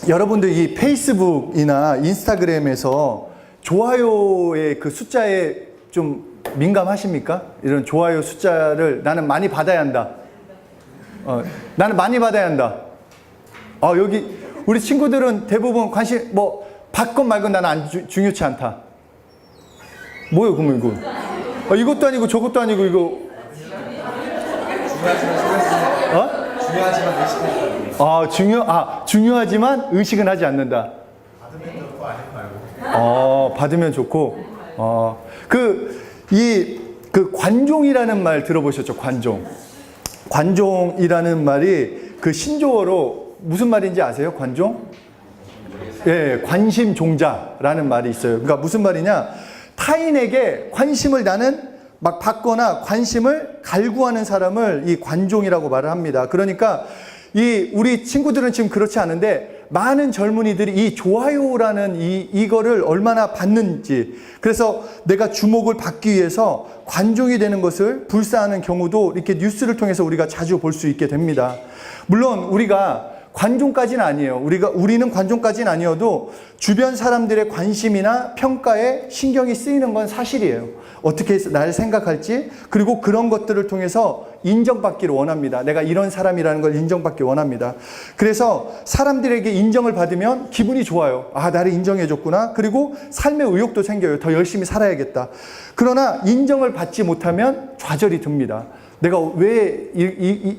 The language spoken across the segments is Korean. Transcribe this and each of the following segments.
여러분들 이 페이스북이나 인스타그램에서 좋아요의 그 숫자에 좀 민감하십니까? 이런 좋아요 숫자를 나는 많이 받아야 한다. 나는 많이 받아야 한다. 여기 우리 친구들은 대부분 관심 뭐 받건 말건 나는 중요치 않다. 뭐예요, 그러면 이거? 이것도 아니고 저것도 아니고 이거. 중요하지만 의식하지 않는다. 중요하지만 의식은 하지 않는다. 받으면 좋고 아니면 말고. 받으면 좋고. 그 관종이라는 말 들어보셨죠? 관종. 관종이라는 말이 그 신조어로 무슨 말인지 아세요? 관종? 예, 관심 종자라는 말이 있어요. 그러니까 무슨 말이냐? 타인에게 관심을 나는 막 받거나 관심을 갈구하는 사람을 이 관종이라고 말을 합니다. 그러니까 우리 친구들은 지금 그렇지 않은데 많은 젊은이들이 이 좋아요라는 이거를 얼마나 받는지, 그래서 내가 주목을 받기 위해서 관종이 되는 것을 불사하는 경우도 이렇게 뉴스를 통해서 우리가 자주 볼 수 있게 됩니다. 물론 우리가 관종까지는 아니에요. 우리는 관종까지는 아니어도 주변 사람들의 관심이나 평가에 신경이 쓰이는 건 사실이에요. 어떻게 날 생각할지, 그리고 그런 것들을 통해서 인정받기를 원합니다. 내가 이런 사람이라는 걸 인정받기 원합니다. 그래서 사람들에게 인정을 받으면 기분이 좋아요. 나를 인정해줬구나. 그리고 삶의 의욕도 생겨요. 더 열심히 살아야겠다. 그러나 인정을 받지 못하면 좌절이 듭니다. 내가 왜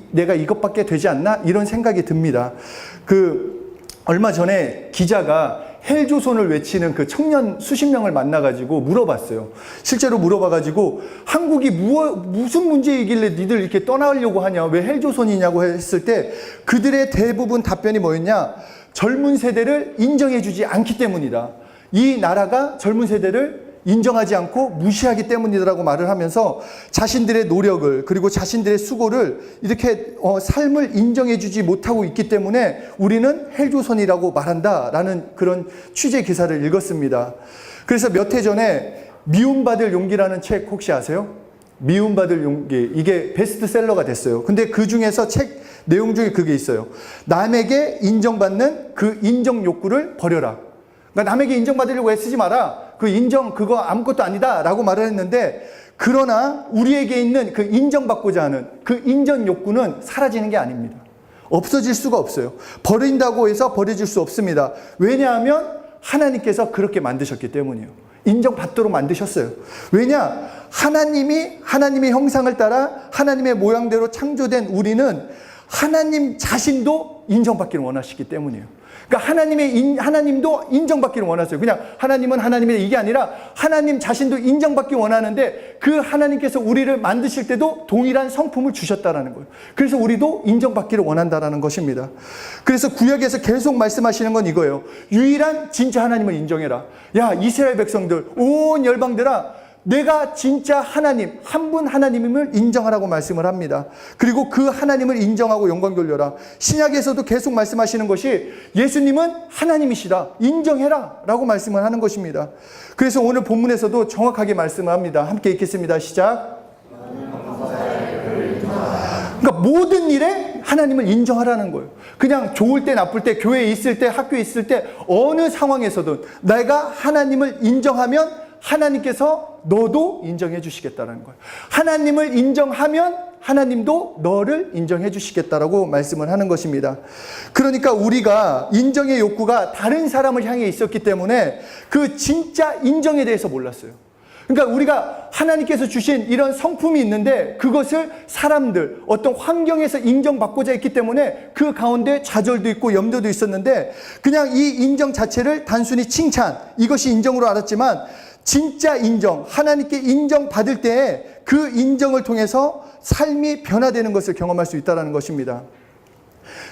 내가 이것밖에 되지 않나? 이런 생각이 듭니다. 얼마 전에 기자가 헬조선을 외치는 그 청년 수십 명을 만나가지고 물어봤어요. 실제로 물어봐가지고 한국이 무슨 문제이길래 니들 이렇게 떠나려고 하냐? 왜 헬조선이냐고 했을 때 그들의 대부분 답변이 뭐였냐? 젊은 세대를 인정해주지 않기 때문이다. 이 나라가 젊은 세대를 인정하지 않고 무시하기 때문이라고 말을 하면서 자신들의 노력을, 그리고 자신들의 수고를 이렇게 삶을 인정해주지 못하고 있기 때문에 우리는 헬조선이라고 말한다라는 그런 취재 기사를 읽었습니다. 그래서 몇 해 전에 미움받을 용기라는 책 혹시 아세요? 미움받을 용기, 이게 베스트셀러가 됐어요. 근데 그 중에서 책 내용 중에 그게 있어요. 남에게 인정받는 그 인정 욕구를 버려라. 그러니까 남에게 인정받으려고 애쓰지 마라. 그거 아무것도 아니다 라고 말을 했는데, 그러나 우리에게 있는 그 인정받고자 하는 그 인정 욕구는 사라지는 게 아닙니다. 없어질 수가 없어요. 버린다고 해서 버려질 수 없습니다. 왜냐하면 하나님께서 그렇게 만드셨기 때문이에요. 인정받도록 만드셨어요. 왜냐? 하나님의 형상을 따라 하나님의 모양대로 창조된 우리는 하나님 자신도 인정받기를 원하시기 때문이에요. 그러니까 하나님도 인정받기를 원하세요. 그냥 하나님은 하나님의 이게 아니라 하나님 자신도 인정받기 원하는데, 그 하나님께서 우리를 만드실 때도 동일한 성품을 주셨다라는 거예요. 그래서 우리도 인정받기를 원한다라는 것입니다. 그래서 구약에서 계속 말씀하시는 건 이거예요. 유일한 진짜 하나님을 인정해라. 야, 이스라엘 백성들, 온 열방들아, 내가 진짜 하나님, 한 분 하나님임을 인정하라고 말씀을 합니다. 그리고 그 하나님을 인정하고 영광 돌려라. 신약에서도 계속 말씀하시는 것이 예수님은 하나님이시다. 인정해라. 라고 말씀을 하는 것입니다. 그래서 오늘 본문에서도 정확하게 말씀을 합니다. 함께 읽겠습니다. 시작. 그러니까 모든 일에 하나님을 인정하라는 거예요. 그냥 좋을 때 나쁠 때, 교회에 있을 때, 학교에 있을 때, 어느 상황에서든 내가 하나님을 인정하면 하나님께서 너도 인정해 주시겠다는 거예요. 하나님을 인정하면 하나님도 너를 인정해 주시겠다라고 말씀을 하는 것입니다. 그러니까 우리가 인정의 욕구가 다른 사람을 향해 있었기 때문에 그 진짜 인정에 대해서 몰랐어요. 그러니까 우리가 하나님께서 주신 이런 성품이 있는데 그것을 사람들, 어떤 환경에서 인정받고자 했기 때문에 그 가운데 좌절도 있고 염려도 있었는데, 그냥 이 인정 자체를 단순히 칭찬, 이것이 인정으로 알았지만 진짜 인정, 하나님께 인정받을 때에 그 인정을 통해서 삶이 변화되는 것을 경험할 수 있다는 것입니다.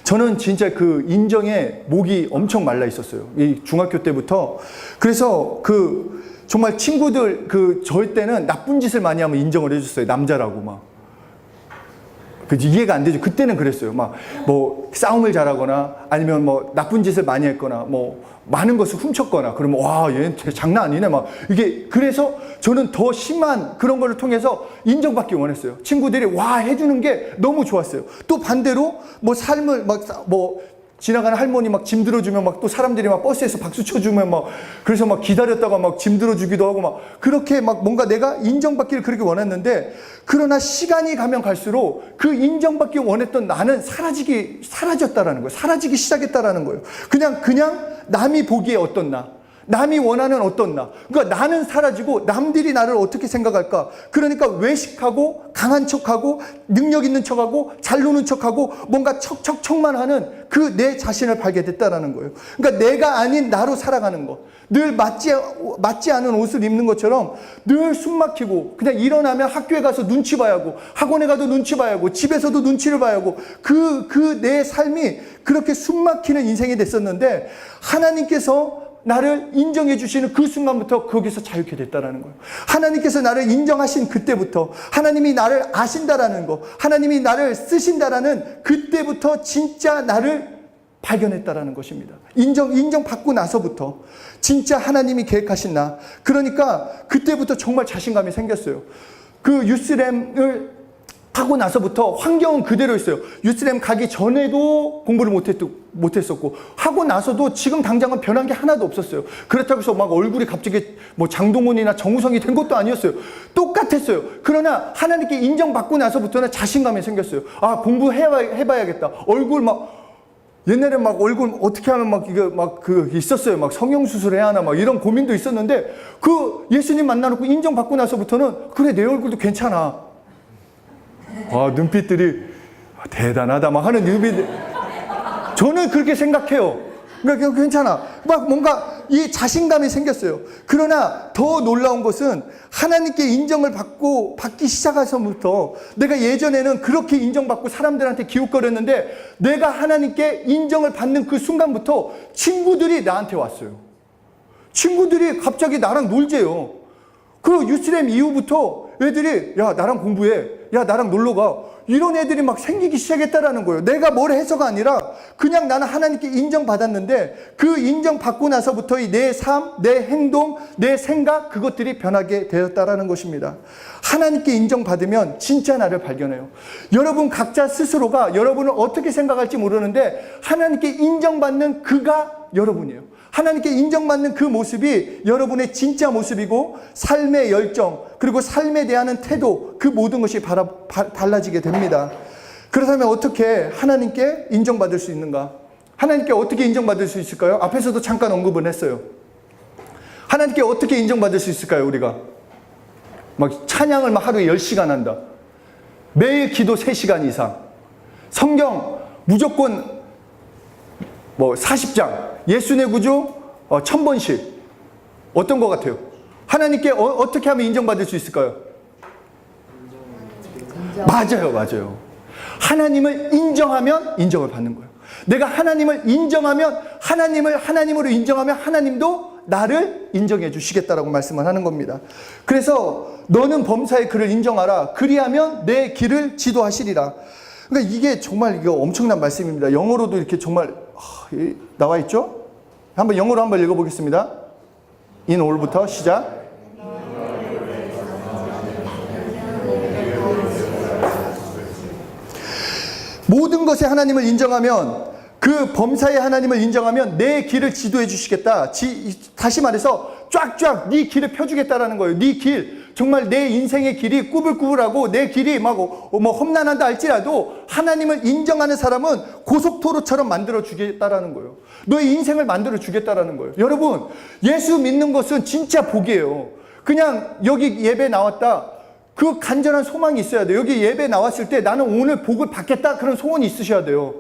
저는 진짜 그 인정에 목이 엄청 말라 있었어요. 이 중학교 때부터. 그래서 정말 친구들 저희 때는 나쁜 짓을 많이 하면 인정을 해줬어요. 남자라고 막. 이해가 안 되죠. 그때는 그랬어요. 싸움을 잘하거나 아니면 나쁜 짓을 많이 했거나 많은 것을 훔쳤거나 그러면 얘 장난 아니네 그래서 저는 더 심한 그런 거를 통해서 인정받기 원했어요. 친구들이 해주는 게 너무 좋았어요. 또 반대로 삶을 지나가는 할머니 막 짐 들어주면 막 또 사람들이 막 버스에서 박수 쳐주면 막 그래서 막 기다렸다가 막 짐 들어주기도 하고 막 그렇게 막 뭔가 내가 인정받기를 그렇게 원했는데 그러나 시간이 가면 갈수록 그 인정받기 원했던 나는 사라졌다라는 거예요. 사라지기 시작했다라는 거예요. 그냥 남이 보기에 어떤 나. 남이 원하는 어떤 나. 그러니까 나는 사라지고 남들이 나를 어떻게 생각할까? 그러니까 외식하고 강한 척하고 능력 있는 척하고 잘 노는 척하고 뭔가 척만 하는 그 내 자신을 발견 됐다라는 거예요. 그러니까 내가 아닌 나로 살아가는 거. 늘 맞지 않은 옷을 입는 것처럼 늘 숨 막히고 그냥 일어나면 학교에 가서 눈치 봐야 하고 학원에 가도 눈치 봐야 하고 집에서도 눈치를 봐야 하고 그 내 삶이 그렇게 숨 막히는 인생이 됐었는데 하나님께서 나를 인정해 주시는 그 순간부터 거기서 자유케 됐다라는 거예요. 하나님께서 나를 인정하신 그때부터 하나님이 나를 아신다라는 거, 하나님이 나를 쓰신다라는 그때부터 진짜 나를 발견했다라는 것입니다. 인정받고 나서부터 진짜 하나님이 계획하신 나. 그러니까 그때부터 정말 자신감이 생겼어요. 그 유스렘을 하고 나서부터 환경은 그대로였어요. 유스렘 가기 전에도 공부를 못했었고 하고 나서도 지금 당장은 변한 게 하나도 없었어요. 그렇다고 해서 막 얼굴이 갑자기 뭐 장동훈이나 정우성이 된 것도 아니었어요. 똑같았어요. 그러나 하나님께 인정받고 나서부터는 자신감이 생겼어요. 아, 공부해봐야겠다. 얼굴 막 옛날에 막 얼굴 어떻게 하면 막 이거 막 그 있었어요. 막 성형수술 해야 하나 막 이런 고민도 있었는데 그 예수님 만나놓고 인정받고 나서부터는 그래 내 얼굴도 괜찮아. 아, 눈빛들이 대단하다 막 하는 눈빛. 저는 그렇게 생각해요. 그러니까 괜찮아. 막 뭔가 이 자신감이 생겼어요. 그러나 더 놀라운 것은 하나님께 인정을 받기 시작해서부터 내가 예전에는 그렇게 인정받고 사람들한테 기웃거렸는데 내가 하나님께 인정을 받는 그 순간부터 친구들이 나한테 왔어요. 친구들이 갑자기 나랑 놀재요. 그 유스렘 이후부터 애들이 야 나랑 공부해, 야 나랑 놀러가, 이런 애들이 막 생기기 시작했다라는 거예요. 내가 뭘 해서가 아니라 그냥 나는 하나님께 인정받았는데 그 인정받고 나서부터 내 삶, 내 행동, 내 생각 그것들이 변하게 되었다라는 것입니다. 하나님께 인정받으면 진짜 나를 발견해요. 여러분 각자 스스로가 여러분을 어떻게 생각할지 모르는데 하나님께 인정받는 그가 여러분이에요. 하나님께 인정받는 그 모습이 여러분의 진짜 모습이고 삶의 열정 그리고 삶에 대한 태도 그 모든 것이 달라지게 됩니다. 그렇다면 어떻게 하나님께 인정받을 수 있는가? 하나님께 어떻게 인정받을 수 있을까요? 앞에서도 잠깐 언급을 했어요. 하나님께 어떻게 인정받을 수 있을까요? 우리가 막 찬양을 막 하루에 10시간 한다. 매일 기도 3시간 이상. 성경 무조건 뭐 40장. 예수의 구주 1000번씩. 어떤 것 같아요? 하나님께 어떻게 하면 인정받을 수 있을까요? 맞아요. 하나님을 인정하면 인정을 받는 거예요. 내가 하나님을 인정하면 하나님을 하나님으로 인정하면 하나님도 나를 인정해 주시겠다라고 말씀을 하는 겁니다. 그래서 너는 범사의 그를 인정하라. 그리하면 내 길을 지도하시리라. 그러니까 이게 정말 이거 엄청난 말씀입니다. 영어로도 이렇게 정말 나와 있죠? 한번 영어로 한번 읽어보겠습니다. In all부터 시작. 모든 것에 하나님을 인정하면 그 범사의 하나님을 인정하면 내 길을 지도해 주시겠다. 다시 말해서 쫙쫙 네 길을 펴주겠다라는 거예요. 네 길. 정말 내 인생의 길이 꾸불꾸불하고 내 길이 막 뭐 험난하다 할지라도 하나님을 인정하는 사람은 고속도로처럼 만들어 주겠다라는 거예요. 너의 인생을 만들어 주겠다라는 거예요. 여러분, 예수 믿는 것은 진짜 복이에요. 그냥 여기 예배 나왔다. 그 간절한 소망이 있어야 돼요. 여기 예배 나왔을 때 나는 오늘 복을 받겠다. 그런 소원이 있으셔야 돼요.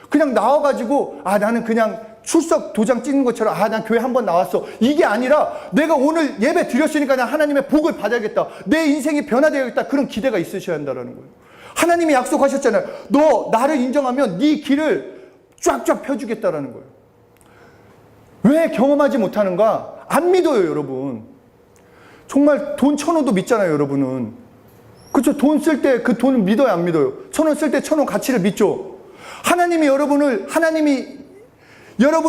그냥 나와가지고 나는 그냥 출석 도장 찍는 것처럼 난 교회 한번 나왔어. 이게 아니라 내가 오늘 예배 드렸으니까 난 하나님의 복을 받아야겠다. 내 인생이 변화되어야겠다. 그런 기대가 있으셔야 한다는 거예요. 하나님이 약속하셨잖아요. 너 나를 인정하면 네 길을 쫙쫙 펴주겠다라는 거예요. 왜 경험하지 못하는가? 안 믿어요, 여러분. 정말 돈 1,000원도 믿잖아요, 여러분은. 그렇죠? 돈 쓸 때 그 돈을 믿어요, 안 믿어요? 1,000원 쓸 때 1,000원 가치를 믿죠? 하나님이 여러분이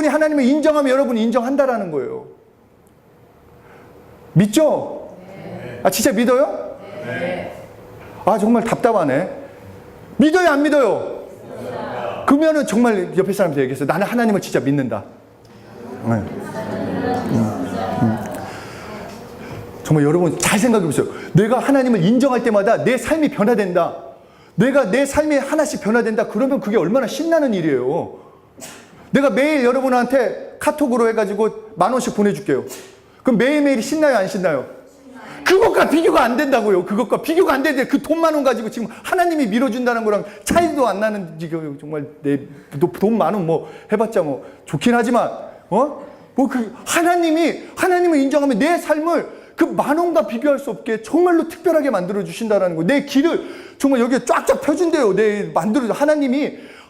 하나님을 인정하면 여러분이 인정한다라는 거예요. 믿죠? 네. 진짜 믿어요? 네. 정말 답답하네. 믿어요, 안 믿어요? 그러면은 정말 옆에 사람한테 얘기했어요. 나는 하나님을 진짜 믿는다. 네. 정말 여러분 잘 생각해 보세요. 내가 하나님을 인정할 때마다 내 삶이 변화된다. 내가 내 삶이 하나씩 변화된다. 그러면 그게 얼마나 신나는 일이에요. 내가 매일 여러분한테 카톡으로 해가지고 10,000원씩 보내줄게요. 그럼 매일매일이 신나요, 안 신나요? 그것과 비교가 안 된다고요. 그것과 비교가 안 되는데 그 돈 10,000원 가지고 지금 하나님이 밀어준다는 거랑 차이도 안 나는, 지금 정말 내 돈 많으면 뭐 해봤자 뭐 좋긴 하지만, 하나님을 인정하면 내 삶을 그 10,000원과 비교할 수 없게 정말로 특별하게 만들어 주신다라는 거. 내 길을 정말 여기에 쫙쫙 펴준대요.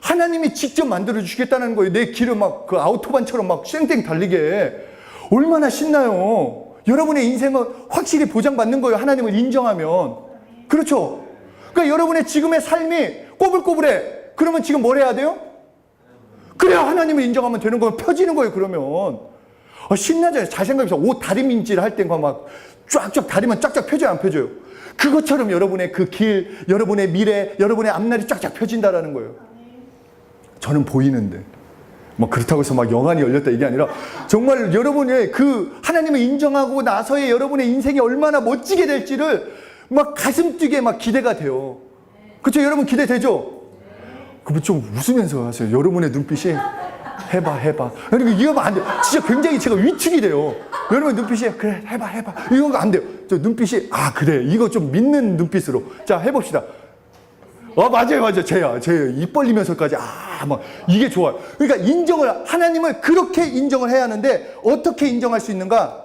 하나님이 직접 만들어 주시겠다는 거예요. 내 길을 막 그 아우토반처럼 막 쌩쌩 달리게. 얼마나 신나요. 여러분의 인생은 확실히 보장받는 거예요. 하나님을 인정하면. 그렇죠? 그러니까 여러분의 지금의 삶이 꼬불꼬불해. 그러면 지금 뭘 해야 돼요? 그래야 하나님을 인정하면 되는 거예요. 펴지는 거예요. 그러면. 신나잖아요. 잘 생각해보세요. 옷 다리민질 할 때가 막 쫙쫙 다리만 쫙쫙 펴져요, 안 펴져요? 그것처럼 여러분의 그 길, 여러분의 미래, 여러분의 앞날이 쫙쫙 펴진다라는 거예요. 저는 보이는데. 뭐 그렇다고 해서 막 영안이 열렸다 이게 아니라 정말 여러분의 그 하나님을 인정하고 나서의 여러분의 인생이 얼마나 멋지게 될지를 막 가슴 뛰게 막 기대가 돼요. 그렇죠? 여러분 기대되죠? 그럼 좀 웃으면서 하세요. 여러분의 눈빛이 해봐. 그러니까 이거 안 돼요. 진짜 굉장히 제가 위축이 돼요. 여러분 눈빛이 그래 해봐. 이거 안 돼요. 저 눈빛이 그래 이거 좀 믿는 눈빛으로 자 해봅시다. 맞아요. 쟤야. 입 벌리면서까지 막 이게 좋아요. 그러니까 하나님을 그렇게 인정을 해야 하는데 어떻게 인정할 수 있는가?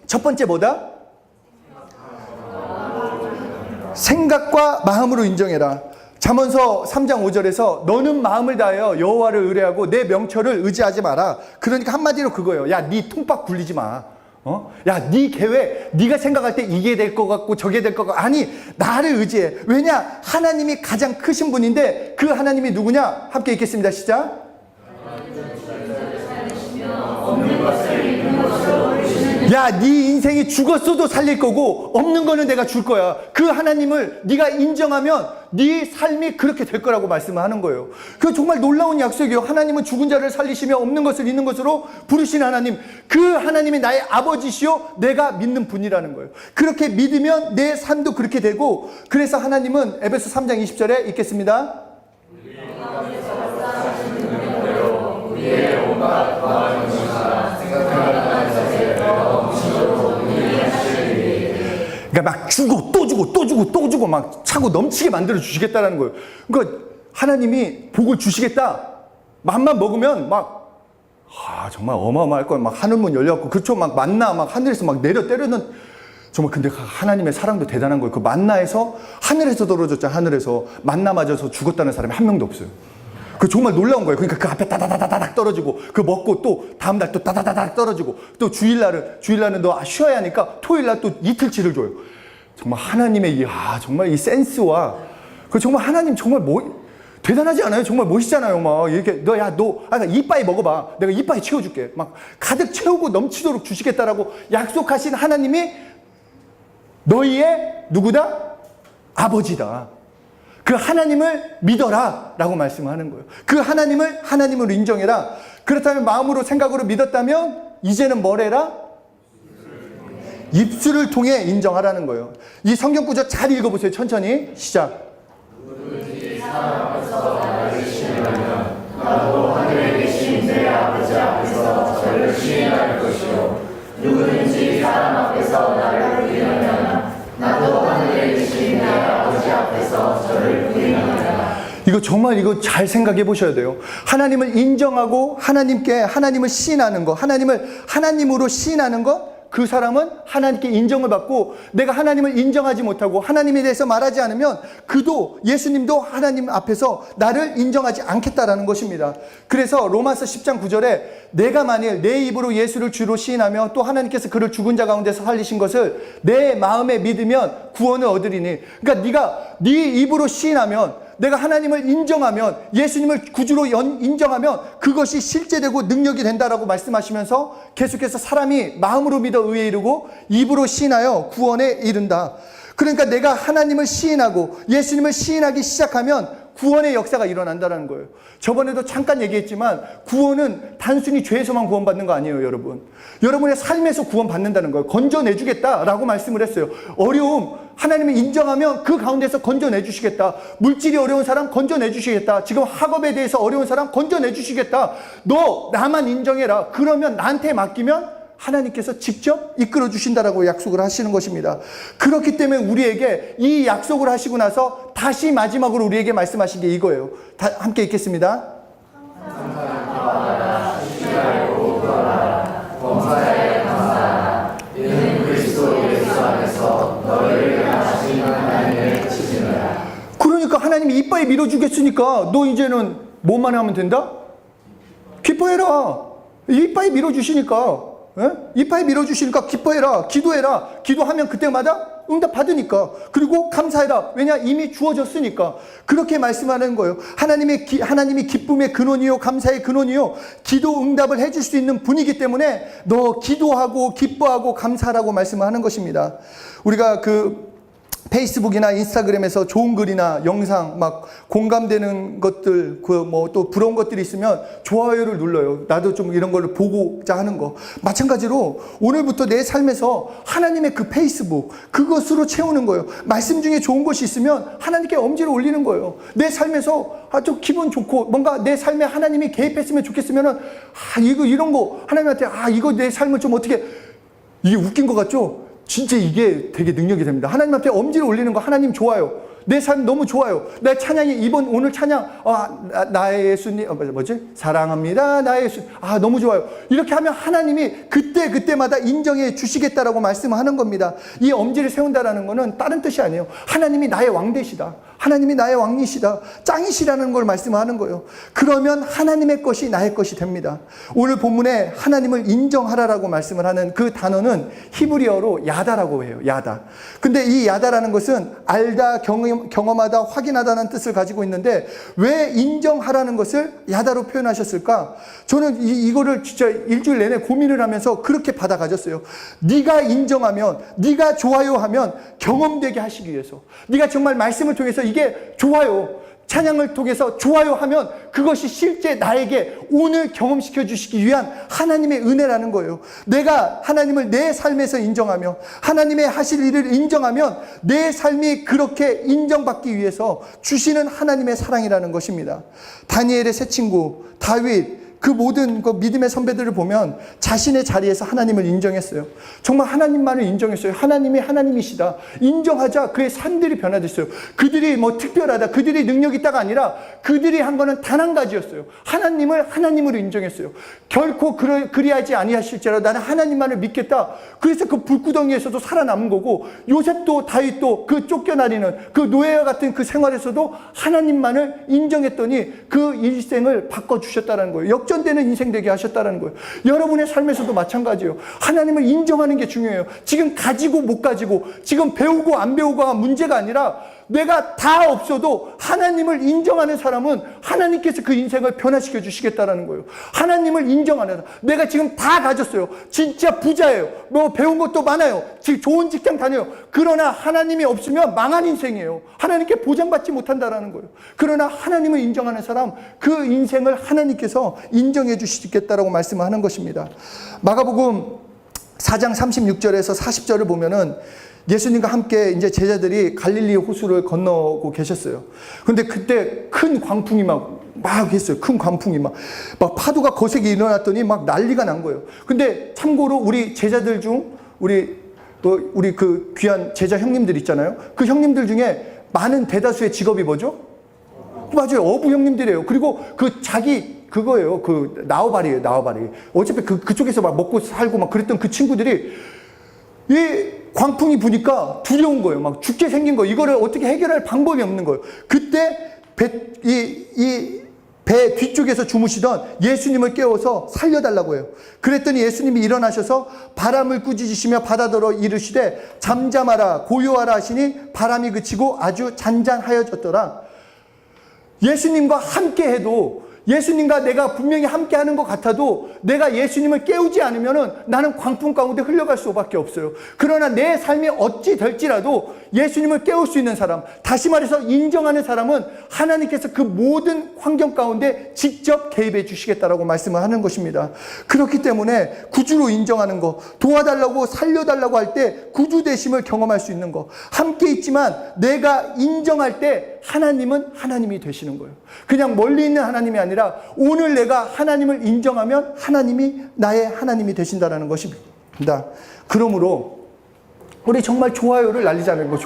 첫 번째 뭐다? 생각과 마음으로 인정해라. 잠언서 3장 5절에서 너는 마음을 다하여 여호와를 의뢰하고 내 명철을 의지하지 마라. 그러니까 한마디로 그거예요. 야, 네 통박 굴리지 마. 야, 네 계획, 네가 생각할 때 이게 될 것 같고 저게 될 것 같고 아니, 나를 의지해. 왜냐? 하나님이 가장 크신 분인데 그 하나님이 누구냐? 함께 읽겠습니다. 시작. 야, 네 인생이 죽었어도 살릴 거고 없는 거는 내가 줄 거야. 그 하나님을 네가 인정하면 네 삶이 그렇게 될 거라고 말씀을 하는 거예요. 그 정말 놀라운 약속이에요. 하나님은 죽은 자를 살리시며 없는 것을 있는 것으로 부르신 하나님. 그 하나님이 나의 아버지시요 내가 믿는 분이라는 거예요. 그렇게 믿으면 내 삶도 그렇게 되고, 그래서 하나님은 에베소 3장 20절에 읽겠습니다. 그러니까 막 주고 또 주고 막 차고 넘치게 만들어 주시겠다라는 거예요. 그러니까 하나님이 복을 주시겠다. 맘만 먹으면 막 정말 어마어마할 거예요. 막 하늘문 열려갖고 그렇죠. 막 만나 막 하늘에서 막 내려 때리는 정말. 근데 하나님의 사랑도 대단한 거예요. 그 만나에서 하늘에서 떨어졌잖아요. 하늘에서 만나 맞아서 죽었다는 사람이 한 명도 없어요. 그 정말 놀라운 거예요. 그러니까 그 앞에 따다다다닥 떨어지고 그 먹고 또 다음날 또 따다다닥 떨어지고 또 주일날은 너 쉬어야 하니까 토요일날 또 이틀치를 줘요. 정말 하나님의 정말 이 센스와 그 정말 하나님 정말 대단하지 않아요? 정말 멋있잖아요. 막 이렇게 너 이빠이 먹어봐. 내가 이빠이 채워줄게. 막 가득 채우고 넘치도록 주시겠다라고 약속하신 하나님이 너희의 누구다? 아버지다. 그 하나님을 믿어라 라고 말씀하는 거예요. 그 하나님을 하나님으로 인정해라. 그렇다면 마음으로 생각으로 믿었다면 이제는 뭘 해라? 입술을 통해 인정하라는 거예요. 이 성경 구절 잘 읽어보세요. 천천히 시작. 누구든지 사람 앞에서 나를 시인하면 나도 하늘에 계신 내 아버지 앞에서 저를 시인할 것이요 누구든지 사람 앞에서 나를 부인하면 나도 하늘에 계신 내 아버지 앞에서 저를 부인하리라. 이거 잘 생각해 보셔야 돼요. 하나님을 인정하고 하나님을 시인하는 거, 하나님을 하나님으로 시인하는 거, 그 사람은 하나님께 인정을 받고, 내가 하나님을 인정하지 못하고 하나님에 대해서 말하지 않으면 그도 예수님도 하나님 앞에서 나를 인정하지 않겠다라는 것입니다. 그래서 로마서 10장 9절에 내가 만일 내 입으로 예수를 주로 시인하며 또 하나님께서 그를 죽은 자 가운데서 살리신 것을 내 마음에 믿으면 구원을 얻으리니. 그러니까 네가 네 입으로 시인하면, 내가 하나님을 인정하면, 예수님을 구주로 인정하면 그것이 실제되고 능력이 된다라고 말씀하시면서 계속해서 사람이 마음으로 믿어 의에 이르고 입으로 시인하여 구원에 이른다. 그러니까 내가 하나님을 시인하고 예수님을 시인하기 시작하면 구원의 역사가 일어난다는 거예요. 저번에도 잠깐 얘기했지만 구원은 단순히 죄에서만 구원받는 거 아니에요, 여러분. 여러분의 삶에서 구원받는다는 거예요. 건져내주겠다라고 말씀을 했어요. 어려움, 하나님이 인정하면 그 가운데서 건져내주시겠다. 물질이 어려운 사람 건져내주시겠다. 지금 학업에 대해서 어려운 사람 건져내주시겠다. 너 나만 인정해라. 그러면 나한테 맡기면 하나님께서 직접 이끌어 주신다라고 약속을 하시는 것입니다. 그렇기 때문에 우리에게 이 약속을 하시고 나서 다시 마지막으로 우리에게 말씀하신 게 이거예요. 함께 읽겠습니다. 그러니까 하나님이 이빠이 밀어주겠으니까 너 이제는 뭐만 하면 된다? 기뻐해라. 이빠이 밀어주시니까. 이파에 밀어주시니까 기뻐해라. 기도해라. 기도하면 그때마다 응답 받으니까. 그리고 감사해라. 왜냐? 이미 주어졌으니까. 그렇게 말씀하는 거예요. 하나님이 기쁨의 근원이요, 감사의 근원이요, 기도 응답을 해줄 수 있는 분이기 때문에 너 기도하고 기뻐하고 감사하라고 말씀하는 것입니다. 우리가 페이스북이나 인스타그램에서 좋은 글이나 영상 막 공감되는 것들, 또 부러운 것들이 있으면 좋아요를 눌러요. 나도 좀 이런 걸 보고자 하는 거. 마찬가지로 오늘부터 내 삶에서 하나님의 그 페이스북, 그것으로 채우는 거예요. 말씀 중에 좋은 것이 있으면 하나님께 엄지를 올리는 거예요. 내 삶에서 좀 기분 좋고 뭔가 내 삶에 하나님이 개입했으면 좋겠으면은 이런 거 하나님한테 이거 내 삶을 좀 어떻게, 이게 웃긴 것 같죠? 진짜 이게 되게 능력이 됩니다. 하나님한테 엄지를 올리는 거 하나님 좋아요. 내 삶 너무 좋아요. 내 찬양이 오늘 찬양 나의 예수님 사랑합니다. 나의 예수 너무 좋아요. 이렇게 하면 하나님이 그때마다 인정해 주시겠다라고 말씀하는 겁니다. 이 엄지를 세운다라는 거는 다른 뜻이 아니에요. 하나님이 나의 왕되시다. 하나님이 나의 왕이시다. 짱이시라는 걸 말씀하는 거예요. 그러면 하나님의 것이 나의 것이 됩니다. 오늘 본문에 하나님을 인정하라라고 말씀을 하는 그 단어는 히브리어로 야다라고 해요. 야다. 근데 이 야다라는 것은 알다, 경험하다, 확인하다는 뜻을 가지고 있는데 왜 인정하라는 것을 야다로 표현하셨을까? 저는 이거를 진짜 일주일 내내 고민을 하면서 그렇게 받아 가졌어요. 네가 인정하면, 네가 좋아요 하면 경험되게 하시기 위해서, 네가 정말 말씀을 통해서 이게 좋아요, 찬양을 통해서 좋아요 하면 그것이 실제 나에게 오늘 경험시켜 주시기 위한 하나님의 은혜라는 거예요. 내가 하나님을 내 삶에서 인정하며 하나님의 하실 일을 인정하면 내 삶이 그렇게 인정받기 위해서 주시는 하나님의 사랑이라는 것입니다. 다니엘의 세 친구 다윗, 그 모든 믿음의 선배들을 보면 자신의 자리에서 하나님을 인정했어요. 정말 하나님만을 인정했어요. 하나님이 하나님이시다. 인정하자 그의 삶들이 변화됐어요. 그들이 특별하다, 그들이 능력 있다가 아니라 그들이 한 거는 단 한 가지였어요. 하나님을 하나님으로 인정했어요. 결코 그리하지 아니하실지라도 나는 하나님만을 믿겠다. 그래서 그 불구덩이에서도 살아남은 거고, 요셉도 다윗도 그 쫓겨나리는 그 노예와 같은 그 생활에서도 하나님만을 인정했더니 그 일생을 바꿔주셨다는 거예요. 역전되는 인생 되게 하셨다는 거예요. 여러분의 삶에서도 마찬가지예요. 하나님을 인정하는 게 중요해요. 지금 가지고 못 가지고, 지금 배우고 안 배우고가 문제가 아니라 내가 다 없어도 하나님을 인정하는 사람은 하나님께서 그 인생을 변화시켜 주시겠다라는 거예요. 하나님을 인정하는, 내가 지금 다 가졌어요. 진짜 부자예요. 배운 것도 많아요. 지금 좋은 직장 다녀요. 그러나 하나님이 없으면 망한 인생이에요. 하나님께 보장받지 못한다라는 거예요. 그러나 하나님을 인정하는 사람, 그 인생을 하나님께서 인정해 주시겠다라고 말씀하는 것입니다. 마가복음 4장 36절에서 40절을 보면은 예수님과 함께 이제 제자들이 갈릴리 호수를 건너고 계셨어요. 근데 그때 큰 광풍이 막 했어요. 큰 광풍이 막 파도가 거세게 일어났더니 막 난리가 난 거예요. 근데 참고로 우리 제자들 중 우리 그 귀한 제자 형님들 있잖아요. 그 형님들 중에 많은 대다수의 직업이 뭐죠? 맞아요. 어부 형님들이에요. 그리고 그거예요. 그 나우바리예요. 나우바리. 어차피 그쪽에서 막 먹고 살고 막 그랬던 그 친구들이 이 광풍이 부니까 두려운 거예요. 막 죽게 생긴 거예요. 이거를 어떻게 해결할 방법이 없는 거예요. 그때 배 뒤쪽에서 주무시던 예수님을 깨워서 살려달라고 해요. 그랬더니 예수님이 일어나셔서 바람을 꾸짖으시며 바다더러 이르시되 잠잠하라 고요하라 하시니 바람이 그치고 아주 잔잔하여졌더라. 예수님과 함께 해도 예수님과 내가 분명히 함께 하는 것 같아도 내가 예수님을 깨우지 않으면은 나는 광풍 가운데 흘러갈 수밖에 없어요. 그러나 내 삶이 어찌 될지라도 예수님을 깨울 수 있는 사람, 다시 말해서 인정하는 사람은 하나님께서 그 모든 환경 가운데 직접 개입해 주시겠다라고 말씀을 하는 것입니다. 그렇기 때문에 구주로 인정하는 거, 도와달라고 살려달라고 할 때 구주 되심을 경험할 수 있는 거, 함께 있지만 내가 인정할 때 하나님은 하나님이 되시는 거예요. 그냥 멀리 있는 하나님이 아니라 오늘 내가 하나님을 인정하면 하나님이 나의 하나님이 되신다는 것입니다. 그러므로 우리 정말 좋아요를 날리자는 거,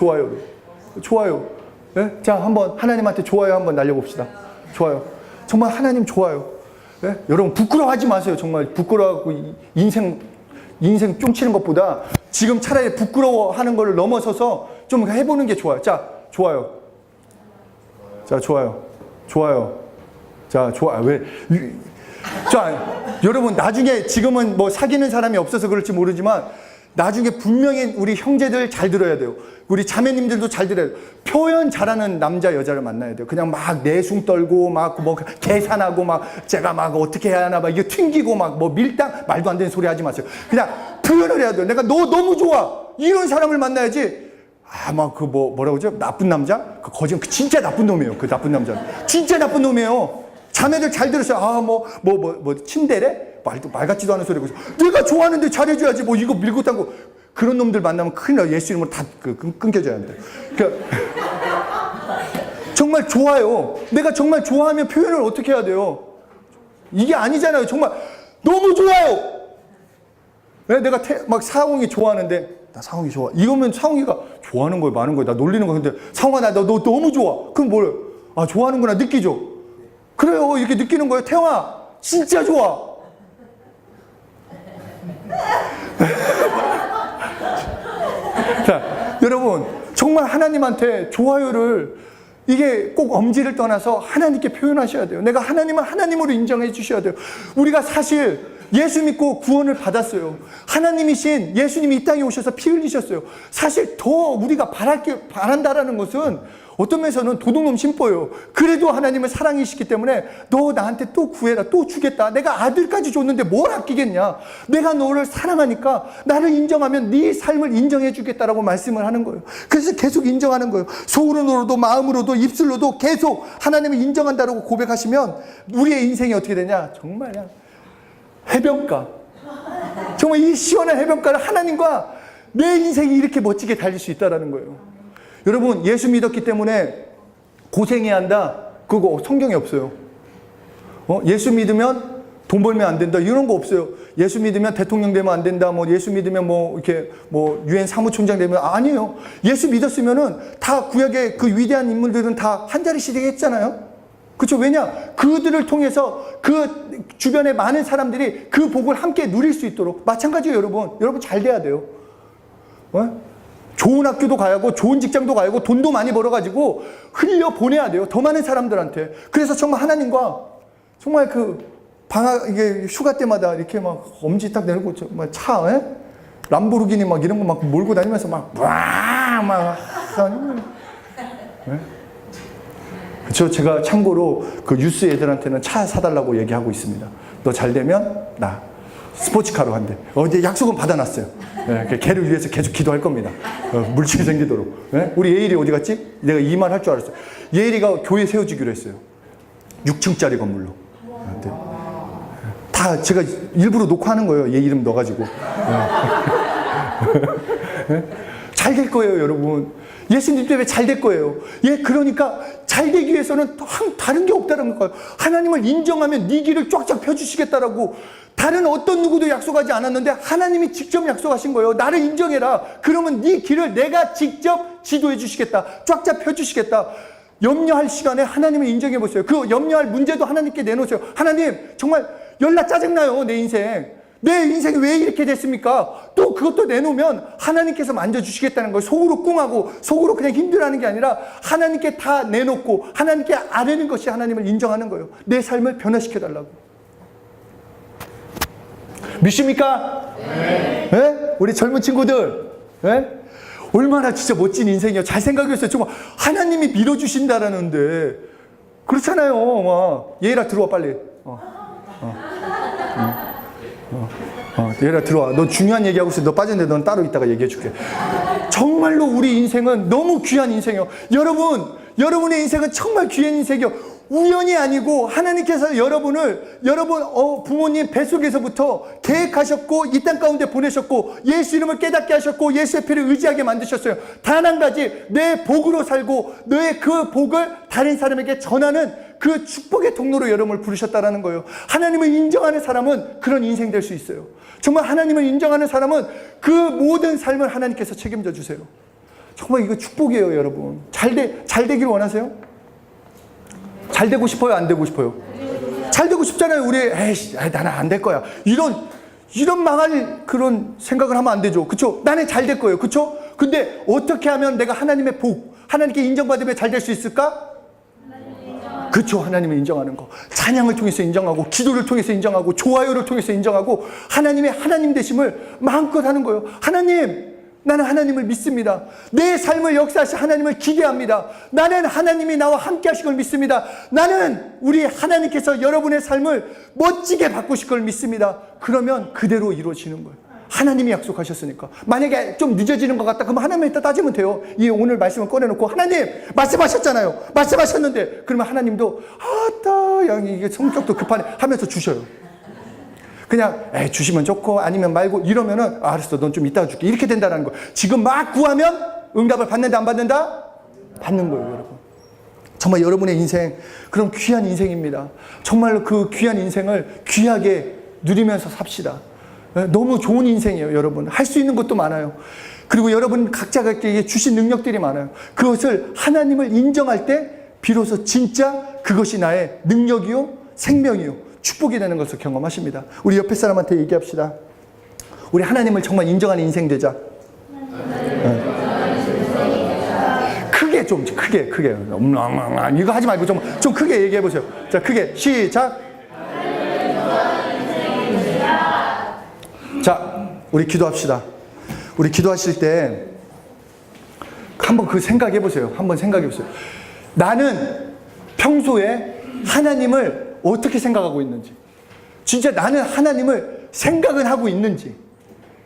좋아요. 네? 자, 한번 하나님한테 좋아요 한번 날려봅시다. 좋아요. 정말 하나님 좋아요. 네? 여러분 부끄러워하지 마세요. 정말 부끄러워하고 인생 쫑치는 것보다 지금 차라리 부끄러워하는 걸 넘어서서 좀 해보는 게 좋아요. 자, 좋아요. 자, 좋아요. 자, 좋아. 왜? 자, 여러분 나중에 지금은 뭐 사귀는 사람이 없어서 그럴지 모르지만 나중에 분명히 우리 형제들 잘 들어야 돼요. 우리 자매님들도 잘 들어야 돼요. 표현 잘하는 남자 여자를 만나야 돼요. 그냥 막 내숭 떨고 막 뭐 계산하고 막 제가 막 어떻게 해야 하나 막 이거 튕기고 막 뭐 밀당 말도 안 되는 소리 하지 마세요. 그냥 표현을 해야 돼요. 내가 너 너무 좋아. 이런 사람을 만나야지. 막 그 뭐라고 그러죠? 나쁜 남자? 그 거짓 그 진짜 나쁜 놈이에요. 그 나쁜 남자. 진짜 나쁜 놈이에요. 자매들 잘 들으세요. 침대래? 말 같지도 않은 소리고. 내가 좋아하는데 잘해줘야지. 뭐 이거 밀고 당고. 그런 놈들 만나면 큰일 나요. 예수 이름으로 다 끊겨져야 합니다. 그러니까 정말 좋아요. 내가 정말 좋아하면 표현을 어떻게 해야 돼요? 이게 아니잖아요. 정말 너무 좋아요. 왜 내가 막 상홍이 좋아하는데 나 상홍이 좋아. 이거면 상홍이가 좋아하는 거예요, 많은 거예요. 나 놀리는 거예요. 근데 상홍아 나 너 너무 좋아. 그럼 뭐래요? 아 좋아하는구나 느끼죠. 그래요. 이렇게 느끼는 거예요. 태영아 진짜 좋아. 자, 여러분 정말 하나님한테 좋아요를 이게 꼭 엄지를 떠나서 하나님께 표현하셔야 돼요. 내가 하나님을 하나님으로 인정해 주셔야 돼요. 우리가 사실 예수 믿고 구원을 받았어요. 하나님이신 예수님이 이 땅에 오셔서 피 흘리셨어요. 사실 더 우리가 바란다라는 것은 어떤 면에서는 도둑놈 심보예요. 그래도 하나님을 사랑이시기 때문에 너 나한테 또 구해라, 또 주겠다. 내가 아들까지 줬는데 뭘 아끼겠냐. 내가 너를 사랑하니까 나를 인정하면 네 삶을 인정해 주겠다라고 말씀을 하는 거예요. 그래서 계속 인정하는 거예요. 속으로도 마음으로도 입술로도 계속 하나님을 인정한다라고 고백하시면 우리의 인생이 어떻게 되냐. 정말 해변가. 정말 이 시원한 해변가를 하나님과 내 인생이 이렇게 멋지게 달릴 수 있다는 거예요. 여러분 예수 믿었기 때문에 고생해야 한다. 그거 성경에 없어요. 예수 믿으면 돈 벌면 안 된다. 이런 거 없어요. 예수 믿으면 대통령 되면 안 된다. 예수 믿으면 이렇게 유엔 사무총장 되면 아니에요. 예수 믿었으면은 다 구약의 그 위대한 인물들은 다 한 자리씩 했잖아요. 그렇죠? 왜냐? 그들을 통해서 그 주변의 많은 사람들이 그 복을 함께 누릴 수 있도록. 마찬가지예요, 여러분. 여러분 잘 돼야 돼요. 좋은 학교도 가야 하고 좋은 직장도 가야 하고 돈도 많이 벌어가지고 흘려 보내야 돼요. 더 많은 사람들한테. 그래서 정말 하나님과 정말 이게 휴가 때마다 이렇게 막 엄지 딱 내놓고 람보르기니 막 이런 거 막 몰고 다니면서 그렇죠. 제가 참고로 그 유스 애들한테는 차 사달라고 얘기하고 있습니다. 너 잘 되면 나 스포츠카로 한대. 이제 약속은 받아놨어요. 네, 걔를 위해서 계속 기도할 겁니다. 물질이 생기도록. 네? 우리 예일이 어디 갔지? 내가 이 말 할 줄 알았어요. 예일이가 교회 세워주기로 했어요. 6층짜리 건물로. 네. 다 제가 일부러 녹화하는 거예요. 얘 이름 넣어가지고. 네? 잘 될 거예요, 여러분. 예수님 때문에 잘 될 거예요. 그러니까 잘 되기 위해서는 다른 게 없다는 거예요. 하나님을 인정하면 네 길을 쫙쫙 펴주시겠다라고. 다른 어떤 누구도 약속하지 않았는데 하나님이 직접 약속하신 거예요. 나를 인정해라. 그러면 네 길을 내가 직접 지도해 주시겠다. 쫙쫙 펴주시겠다. 염려할 시간에 하나님을 인정해 보세요. 그 염려할 문제도 하나님께 내놓으세요. 하나님 정말 열나 짜증나요. 내 인생이 왜 이렇게 됐습니까? 또 그것도 내놓으면 하나님께서 만져주시겠다는 거예요. 속으로 꿍하고 속으로 그냥 힘들어하는 게 아니라 하나님께 다 내놓고 하나님께 아뢰는 것이 하나님을 인정하는 거예요. 내 삶을 변화시켜달라고. 믿습니까? 네. 네? 우리 젊은 친구들, 네? 얼마나 진짜 멋진 인생이에요. 잘 생각했어요. 정말 하나님이 밀어주신다라는데 그렇잖아요. 얘라 들어와 빨리. 얘라 들어와. 너 중요한 얘기하고 있어. 너 빠졌는데 넌 따로 있다가 얘기해 줄게. 정말로 우리 인생은 너무 귀한 인생이에요. 여러분의 인생은 정말 귀한 인생이에요. 우연이 아니고 하나님께서 여러분 부모님 뱃속에서부터 계획하셨고 이 땅 가운데 보내셨고 예수 이름을 깨닫게 하셨고 예수의 피를 의지하게 만드셨어요. 단 한 가지, 내 복으로 살고 너의 그 복을 다른 사람에게 전하는 그 축복의 통로로 여러분을 부르셨다라는 거예요. 하나님을 인정하는 사람은 그런 인생 될 수 있어요. 정말 하나님을 인정하는 사람은 그 모든 삶을 하나님께서 책임져 주세요. 정말 이거 축복이에요, 여러분. 잘 되길 원하세요? 잘 되고 싶어요? 안 되고 싶어요? 잘 되고 싶잖아요. 우리 나는 안 될 거야. 이런 망할 그런 생각을 하면 안 되죠. 그쵸? 나는 잘 될 거예요. 그쵸? 근데 어떻게 하면 내가 하나님의 복, 하나님께 인정받으면 잘 될 수 있을까? 그쵸? 하나님을 인정하는 거. 찬양을 통해서 인정하고, 기도를 통해서 인정하고, 좋아요를 통해서 인정하고, 하나님의 하나님 되심을 마음껏 하는 거예요. 하나님, 나는 하나님을 믿습니다. 내 삶을 역사하신 하나님을 기대합니다. 나는 하나님이 나와 함께 하실 걸 믿습니다. 나는 우리 하나님께서 여러분의 삶을 멋지게 바꾸실 걸 믿습니다. 그러면 그대로 이루어지는 거예요. 하나님이 약속하셨으니까. 만약에 좀 늦어지는 것 같다, 그러면 하나님을 이따 따지면 돼요. 이 오늘 말씀을 꺼내놓고, 하나님, 말씀하셨잖아요. 말씀하셨는데, 그러면 하나님도, 이게 성격도 급하네 하면서 주셔요. 그냥 주시면 좋고 아니면 말고 이러면은 알았어, 넌 좀 이따가 줄게, 이렇게 된다는 거예요. 지금 막 구하면 응답을 받는다 안 받는다? 받는 거예요, 여러분. 정말 여러분의 인생 그런 귀한 인생입니다. 정말로 그 귀한 인생을 귀하게 누리면서 삽시다. 너무 좋은 인생이에요, 여러분. 할 수 있는 것도 많아요. 그리고 여러분 각자에게 주신 능력들이 많아요. 그것을 하나님을 인정할 때 비로소 진짜 그것이 나의 능력이요 생명이요 축복이 되는 것을 경험하십니다. 우리 옆에 사람한테 얘기합시다. 우리 하나님을 정말 인정하는 인생 되자. 크게 좀 크게 이거 하지 말고 좀 크게 얘기해 보세요. 자, 크게 시작. 자, 우리 기도합시다. 우리 기도하실 때 한번 그 생각해 보세요. 한번 생각해 보세요. 나는 평소에 하나님을 어떻게 생각하고 있는지, 진짜 나는 하나님을 생각은 하고 있는지,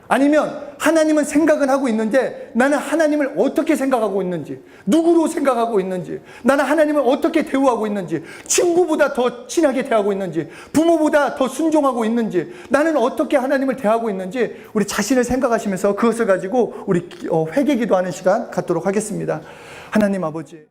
아니면 하나님은 생각은 하고 있는데 나는 하나님을 어떻게 생각하고 있는지, 누구로 생각하고 있는지, 나는 하나님을 어떻게 대우하고 있는지, 친구보다 더 친하게 대하고 있는지, 부모보다 더 순종하고 있는지, 나는 어떻게 하나님을 대하고 있는지 우리 자신을 생각하시면서 그것을 가지고 우리 회개 기도하는 시간 갖도록 하겠습니다. 하나님 아버지,